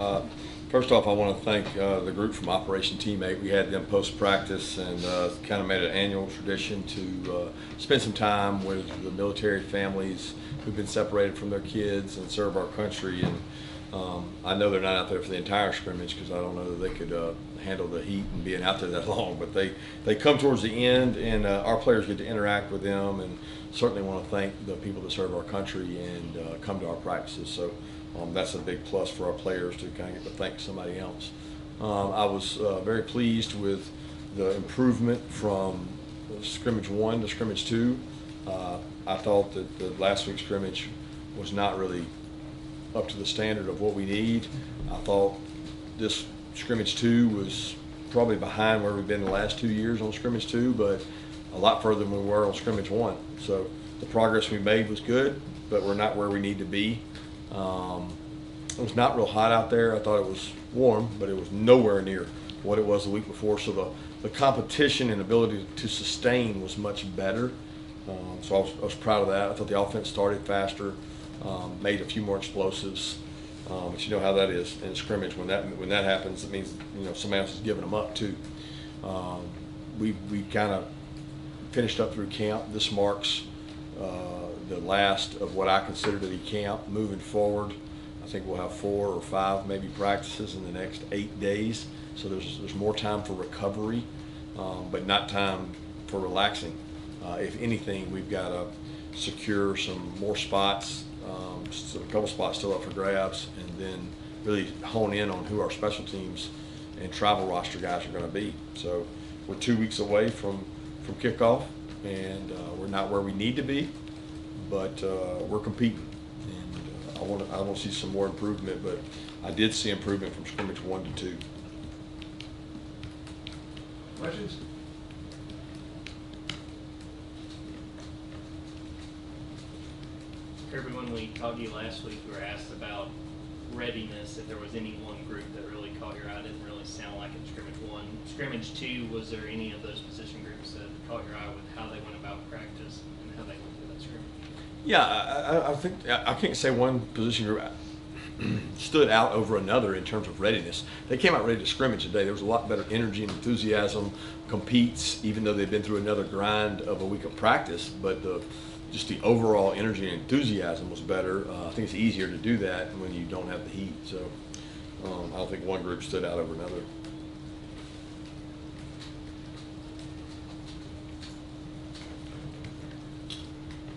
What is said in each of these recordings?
Uh, First off, I want to thank the group from Operation Teammate. We had them post-practice and kind of made it an annual tradition to spend some time with the military families who've been separated from their kids and serve our country. And I know they're not out there for the entire scrimmage because I don't know that they could handle the heat and being out there that long. But they come towards the end, and our players get to interact with them. And certainly want to thank the people that serve our country and come to our practices. So that's a big plus for our players to kind of get to thank somebody else. I was very pleased with the improvement from scrimmage 1 to scrimmage 2. I thought that the last week's scrimmage was not really up to the standard of what we need. I thought this scrimmage 2 was probably behind where we've been the last 2 years on scrimmage 2, but a lot further than we were on scrimmage 1. So the progress we made was good, but we're not where we need to be. It was not real hot out there. I thought it was warm, but it was nowhere near what it was the week before. So the competition and ability to sustain was much better. So I was proud of that. I thought the offense started faster, made a few more explosives. But you know how that is in scrimmage. When that happens, it means somebody else is giving them up too. We kind of finished up through camp. This marks the last of what I consider to be camp. Moving forward, I think we'll have 4 or 5 maybe practices in the next 8 days. So there's more time for recovery, but not time for relaxing. If anything, we've got to secure some more spots, a couple spots still up for grabs, and then really hone in on who our special teams and travel roster guys are going to be. So we're 2 weeks away from kickoff, and we're not where we need to be, but we're competing. And I want to see some more improvement, but I did see improvement from scrimmage 1 to 2. Questions? Kirby, when we talked to you last week, we were asked about readiness, if there was any one group that really caught your eye. It didn't really sound like in scrimmage 1. Scrimmage 2, was there any of those position groups that caught your eye with how they went about practice and how they went through that scrimmage? Yeah, I think I can't say one position group stood out over another in terms of readiness. They came out ready to scrimmage today. There was a lot better energy and enthusiasm, competes, even though they've been through another grind of a week of practice, but just the overall energy and enthusiasm was better. I think it's easier to do that when you don't have the heat. So I don't think one group stood out over another.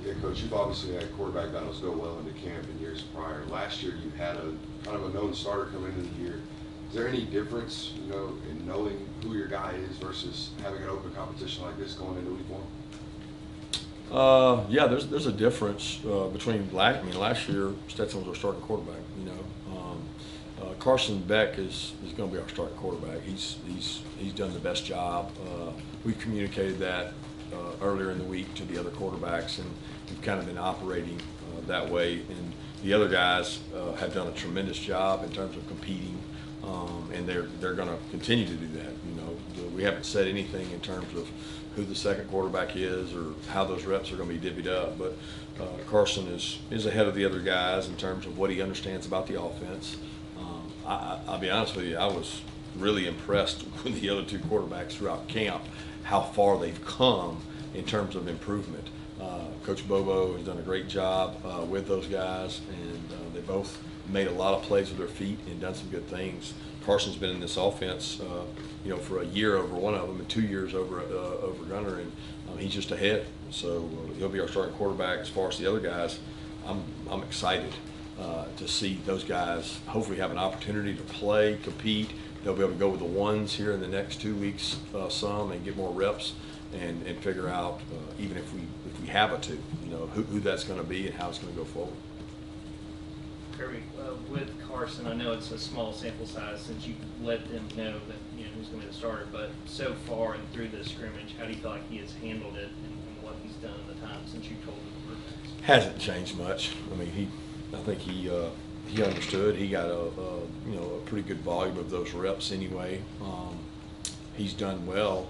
Yeah, Coach, you've obviously had quarterback battles go well into camp in years prior. Last year you had a kind of a known starter coming into the year. Is there any difference, in knowing who your guy is versus having an open competition like this going into week 1? Yeah, there's a difference between last year Stetson was our starting quarterback. Carson Beck is going to be our starting quarterback. He's done the best job. We've communicated that earlier in the week to the other quarterbacks, and we've kind of been operating that way. And the other guys have done a tremendous job in terms of competing, and they're going to continue to do that. We haven't said anything in terms of who the second quarterback is or how those reps are going to be divvied up, but Carson is ahead of the other guys in terms of what he understands about the offense. I'll be honest with you, I was really impressed with the other 2 quarterbacks throughout camp, how far they've come in terms of improvement. Coach Bobo has done a great job with those guys, and they both made a lot of plays with their feet and done some good things. Carson's been in this offense, for a year over one of them and 2 years over Gunner, and he's just ahead. So he'll be our starting quarterback. As far as the other guys, I'm excited to see those guys hopefully have an opportunity to play, compete. They'll be able to go with the ones here in the next 2 weeks, and get more reps and figure out even if we have a 2, who that's going to be and how it's going to go forward. Kirby, with Carson, I know it's a small sample size since you let them know that who's going to be the starter, but so far and through this scrimmage, how do you feel like he has handled it and what he's done in the time since you told him? Hasn't changed much. I think he understood. He got a pretty good volume of those reps anyway. He's done well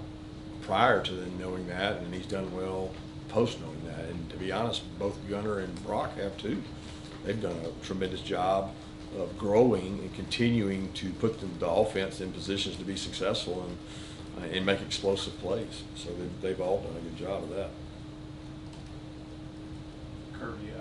prior to them knowing that, and he's done well post knowing that. And to be honest, both Gunner and Brock have too. They've done a tremendous job of growing and continuing to put the offense in positions to be successful and make explosive plays. So they've all done a good job of that. Kirby,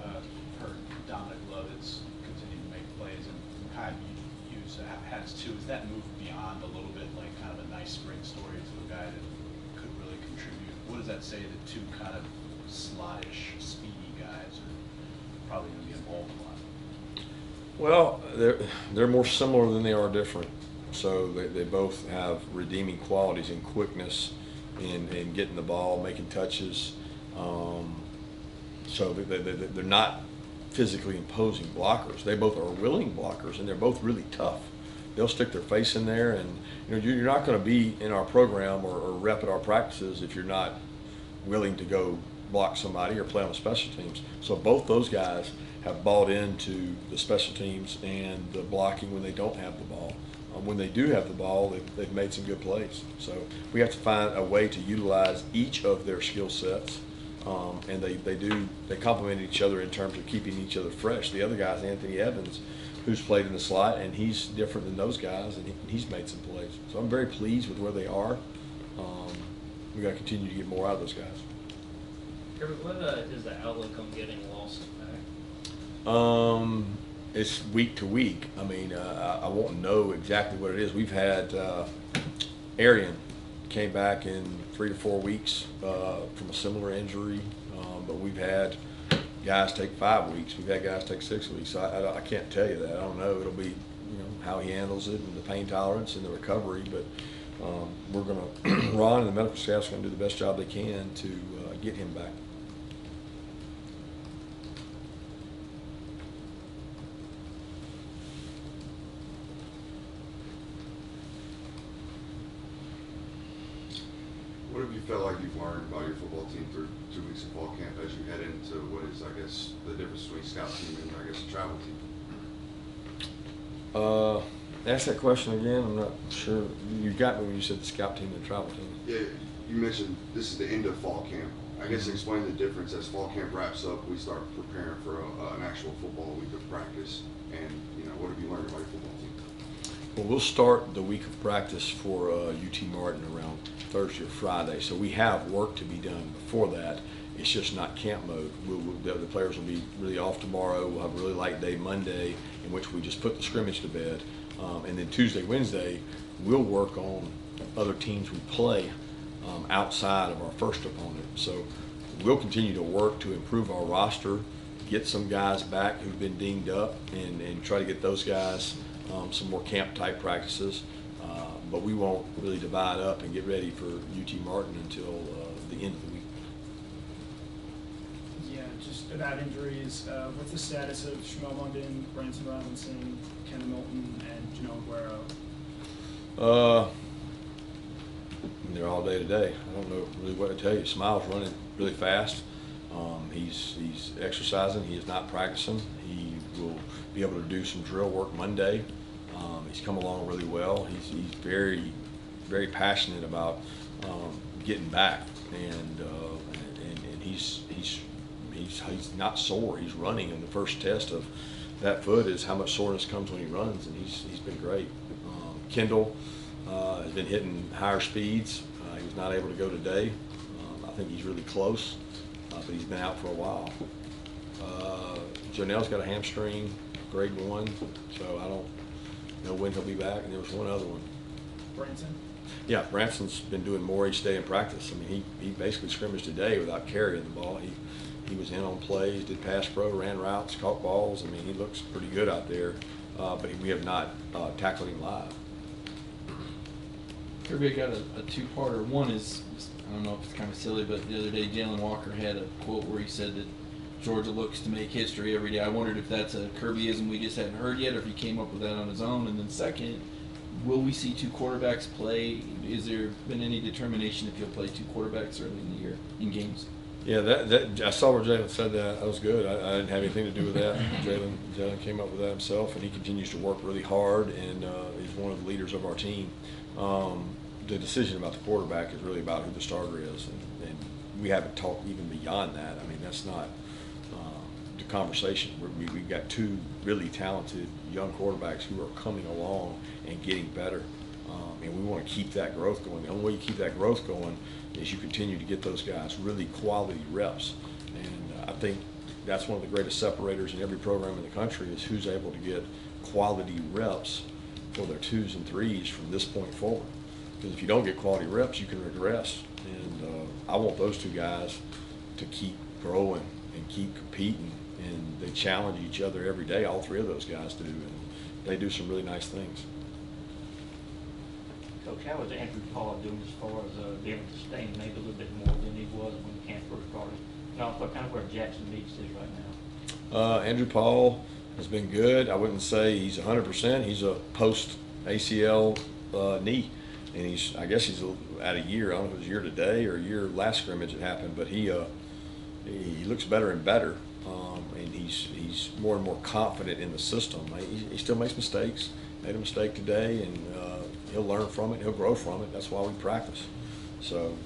heard Dominic Lovitz continue to make plays, and kind of use hats too. Is that move beyond a little bit like kind of a nice spring story to a guy that could really contribute? What does that say that two kind of slottish, speedy guys are probably going to be involved a lot? Well, they're more similar than they are different. So they both have redeeming qualities in quickness, in getting the ball, making touches. So they're not physically imposing blockers. They both are willing blockers, and they're both really tough. They'll stick their face in there, and you're not going to be in our program or rep at our practices if you're not willing to go block somebody or play on the special teams. So both those guys have bought into the special teams and the blocking when they don't have the ball. When they do have the ball, they've made some good plays. So we have to find a way to utilize each of their skill sets. And they complement each other in terms of keeping each other fresh. The other guy's Anthony Evans, who's played in the slot, and he's different than those guys, and he's made some plays. So I'm very pleased with where they are. We got to continue to get more out of those guys. Kirby, what is the outlook on getting Lawson back? It's week to week. I mean, I won't know exactly what it is. We've had Arian came back in 3 to 4 weeks from a similar injury, but we've had guys take 5 weeks. We've had guys take 6 weeks. So I can't tell you that. I don't know. It'll be how he handles it and the pain tolerance and the recovery. But we're going to Ron and the medical staff's going to do the best job they can to get him back. What have you felt like you've learned about your football team through 2 weeks of fall camp as you head into what is, I guess, the difference between scout team and, I guess, a travel team? Ask that question again. I'm not sure. You got me when you said the scout team and the travel team. Yeah, you mentioned this is the end of fall camp. I guess explain the difference as fall camp wraps up. We start preparing for an actual football week of practice, and what have you learned about your football team? Well, we'll start the week of practice for UT Martin around Thursday or Friday, so we have work to be done before that. It's just not camp mode. The players will be really off tomorrow. We'll have a really light day Monday in which we just put the scrimmage to bed. And then Tuesday, Wednesday, we'll work on other teams we play outside of our first opponent. So we'll continue to work to improve our roster, get some guys back who've been dinged up, and try to get those guys some more camp type practices. But we won't really divide up and get ready for UT Martin until the end of the week. Yeah, just about injuries. What's the status of Shmuel London, Branson Robinson, Ken Milton, and Janelle Aguero? They're all day to day. I don't know really what to tell you. Smile's running really fast. He's exercising. He is not practicing. He will be able to do some drill work Monday. He's come along really well. He's very, very passionate about getting back, and he's not sore. He's running, and the first test of that foot is how much soreness comes when he runs, and he's been great. Kendall has been hitting higher speeds. He was not able to go today. I think he's really close, but he's been out for a while. Jonell's got a hamstring, grade 1, so I don't know when he'll be back. And there was one other one. Branson? Yeah, Branson's been doing more each day in practice. I mean, he basically scrimmaged today without carrying the ball. He was in on plays, did pass pro, ran routes, caught balls. I mean, he looks pretty good out there, but we have not tackled him live. Kirby, I got a two-parter. One is, I don't know if it's kind of silly, but the other day Jalen Walker had a quote where he said that Georgia looks to make history every day. I wondered if that's a Kirbyism we just hadn't heard yet, or if he came up with that on his own. And then second, will we see two quarterbacks play? Is there been any determination if you'll play two quarterbacks early in the year in games? Yeah, that I saw where Jalen said that. That was good. I didn't have anything to do with that. Jalen came up with that himself, and he continues to work really hard, and he's one of the leaders of our team. The decision about the quarterback is really about who the starter is, and we haven't talked even beyond that. I mean, that's not the conversation. We've got two really talented young quarterbacks who are coming along and getting better. And we want to keep that growth going. The only way you keep that growth going is you continue to get those guys really quality reps. And I think that's one of the greatest separators in every program in the country is who's able to get quality reps for their 2s and 3s from this point forward. Because if you don't get quality reps, you can regress. And I want those two guys to keep growing and keep competing. And they challenge each other every day. All three of those guys do. And they do some really nice things. Coach, how is Andrew Paul doing as far as being able to sustain maybe a little bit more than he was when camp first started? And also kind of where Jackson Meeks is right now? Andrew Paul has been good. I wouldn't say he's 100%. He's a post ACL knee, and I guess he's at a year. I don't know if it was a year today or a year last scrimmage it happened, but he looks better and better, and he's more and more confident in the system. He still makes mistakes. Made a mistake today, and he'll learn from it. He'll grow from it. That's why we practice. So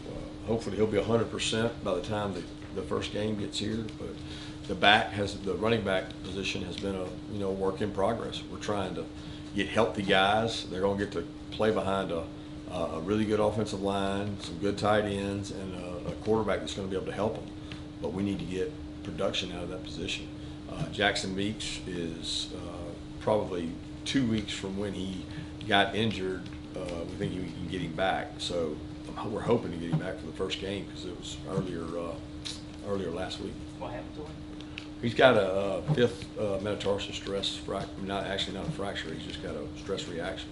hopefully he'll be 100% by the time the first game gets here. But the running back position has been a work in progress. We're trying to get healthy guys. They're going to get to play behind a really good offensive line, some good tight ends, and a quarterback that's going to be able to help them. But we need to get production out of that position. Jackson Meeks is probably 2 weeks from when he got injured. We think we can get him back. So we're hoping to get him back for the first game because it was earlier last week. What happened to him? He's got a fifth metatarsal stress fracture. Not a fracture. He's just got a stress reaction.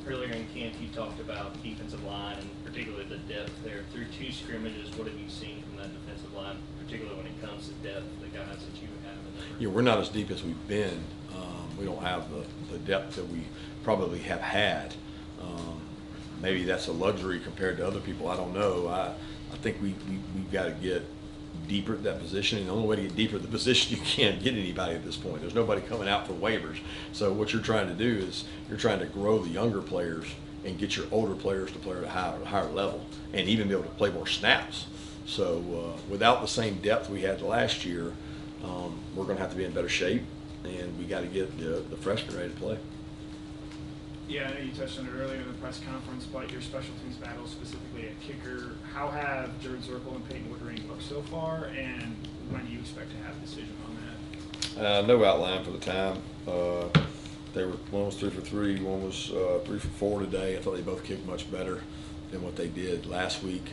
Earlier in camp, you talked about defensive line and particularly the depth there. Through 2 scrimmages, what have you seen from that defensive line, particularly when it comes to depth, the guys that you have in there? Yeah, we're not as deep as we've been. We don't have the depth that we probably have had. Maybe that's a luxury compared to other people. I don't know. I think we've got to get deeper at that position, and the only way to get deeper at the position, you can't get anybody at this point. There's nobody coming out for waivers. So what you're trying to do is you're trying to grow the younger players and get your older players to play at a higher level and even be able to play more snaps. So without the same depth we had last year, we're going to have to be in better shape, and we got to get the freshmen ready to play. Yeah, I know you touched on it earlier in the press conference, but your special teams battle, specifically at kicker, how have Jared Zirkle and Peyton Woodring looked so far, and when do you expect to have a decision on that? No outline for the time. One was 3 for 3, one was 3 for 4 today. I thought they both kicked much better than what they did last week.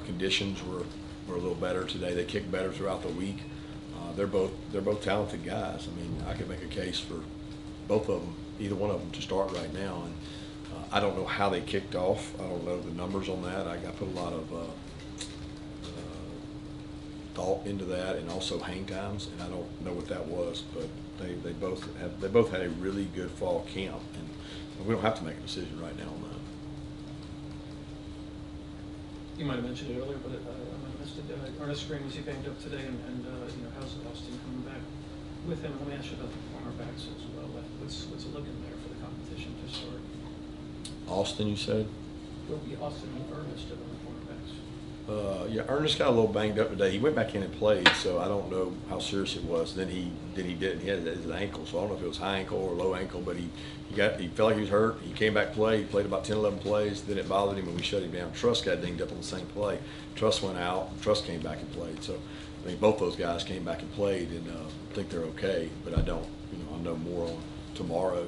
Conditions were a little better today. They kicked better throughout the week. They're both talented guys. I mean, I could make a case for both of them, either one of them, to start right now. And I don't know how they kicked off. I don't know the numbers on that. I put a lot of thought into that, and also hang times, and I don't know what that was. But they both had a really good fall camp, and we don't have to make a decision right now on that. You might have mentioned it earlier, but I missed it. Ernest Green, was he banged up today? And how's Austin coming back with him? Let me ask you about the cornerbacks as well. What's it looking there for the competition to start? Austin, you said? Will be Austin and Ernest are the cornerbacks. Yeah, Ernest got a little banged up today. He went back in and played, so I don't know how serious it was. Then he didn't. He had his ankle, so I don't know if it was high ankle or low ankle, but he felt like he was hurt. He came back, played. He played about 10, 11 plays. Then it bothered him, and we shut him down. Truss got dinged up on the same play. Truss went out. Truss came back and played. So I think both those guys came back and played, and I think they're okay. But I don't. I'll know more on tomorrow.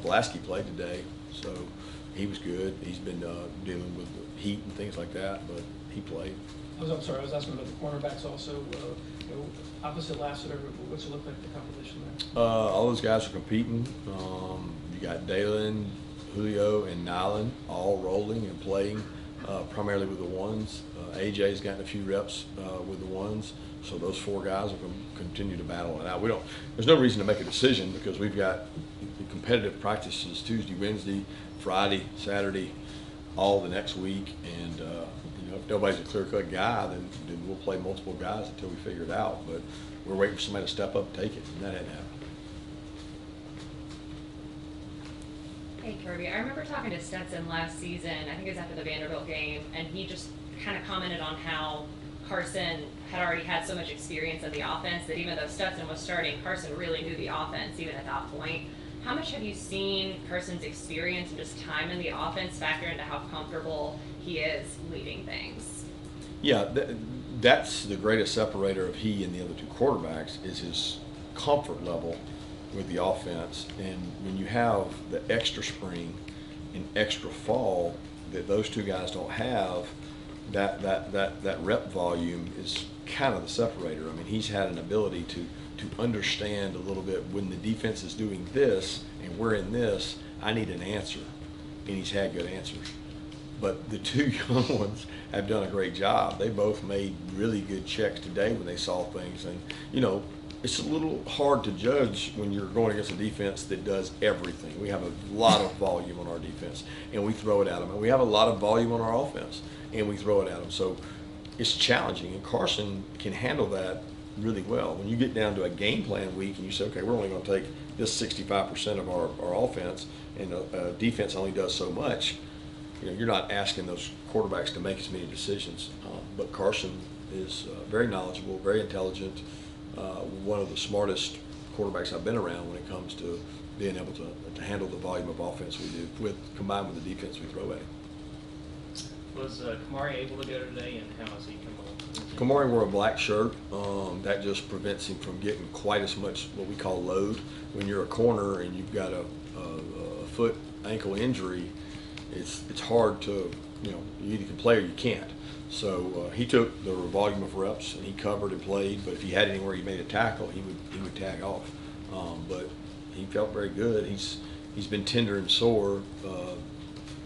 Blasky played today, so he was good. He's been dealing with the heat and things like that, but he played. I'm sorry, I was asking about the cornerbacks also. Opposite Lassiter, what's it look like, the competition there? All those guys are competing. You got Dalen, Julio, and Nyland all rolling and playing primarily with the ones. AJ's gotten a few reps with the ones, so those 4 guys are going to continue to battle it out. There's no reason to make a decision because we've got the competitive practices Tuesday, Wednesday, Friday, Saturday, all the next week, and if nobody's a clear-cut guy, then we'll play multiple guys until we figure it out. But we're waiting for somebody to step up and take it, and that hadn't happened. Hey Kirby, I remember talking to Stetson last season, I think it was after the Vanderbilt game, and he just kind of commented on how Carson had already had so much experience in the offense that even though Stetson was starting, Carson really knew the offense even at that point. How much have you seen Carson's experience and just time in the offense factor into how comfortable he is leading things? Yeah, that's the greatest separator of he and the other two quarterbacks is his comfort level with the offense. And when you have the extra spring and extra fall that those two guys don't have, that rep volume is kind of the separator. I mean, he's had an ability to understand a little bit when the defense is doing this and we're in this, I need an answer. And he's had good answers. But the two young ones have done a great job. They both made really good checks today when they saw things. And, you know, it's a little hard to judge when you're going against a defense that does everything. We have a lot of volume on our defense, and we throw it at them. And we have a lot of volume on our offense, and we throw it at them. So it's challenging, and Carson can handle that really well. When you get down to a game plan week and you say, okay, we're only going to take this 65% of our offense, and defense only does so much, you know, you're not asking those quarterbacks to make as many decisions. But Carson is very knowledgeable, very intelligent, one of the smartest quarterbacks I've been around when it comes to being able to handle the volume of offense we do, combined with the defense we throw at him. Was Kamari able to go today, and how has he come along? Kamari wore a black shirt. That just prevents him from getting quite as much what we call load. When you're a corner and you've got a foot ankle injury, it's hard to, you know, you either can play or you can't. So he took the volume of reps and he covered and played. But if he had anywhere he made a tackle, he would tag off. But he felt very good. He's been tender and sore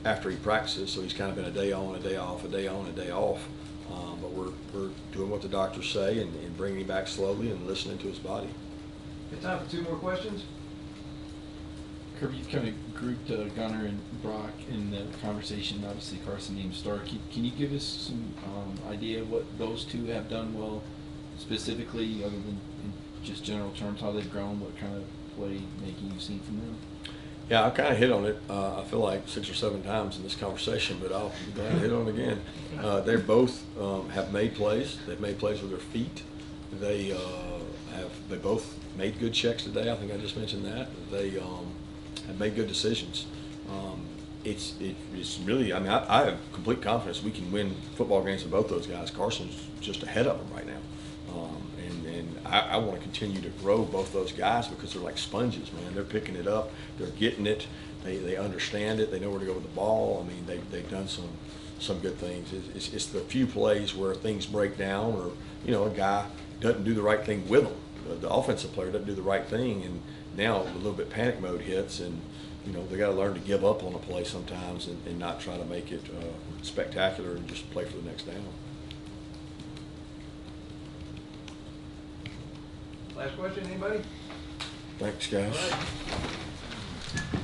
after he practices, so he's kind of been a day on, a day off, a day on, a day off. But we're doing what the doctors say and bringing him back slowly and listening to his body. Got time for 2 more questions? Kirby, you've kind of grouped Gunner and Brock in the conversation. Obviously, Carson named Starr. Can you give us some idea of what those two have done well, specifically, other than in just general terms, how they've grown, what kind of play making you've seen from them? Yeah, I kind of hit on it. I feel like 6 or 7 times in this conversation, but I'll be glad to hit on it again. They both have made plays. They've made plays with their feet. They both made good checks today. I think I just mentioned that. They have made good decisions. It's really, I mean, I have complete confidence we can win football games with both those guys. Carson's just ahead of them right now. And I want to continue to grow both those guys because they're like sponges, man. They're picking it up. They're getting it. They understand it. They know where to go with the ball. I mean, they've done some good things. It's the few plays where things break down or, you know, a guy doesn't do the right thing with them. The offensive player doesn't do the right thing, and now a little bit panic mode hits, and, you know, they got to learn to give up on a play sometimes and not try to make it spectacular and just play for the next down. Last question, anybody? Thanks, guys. All right.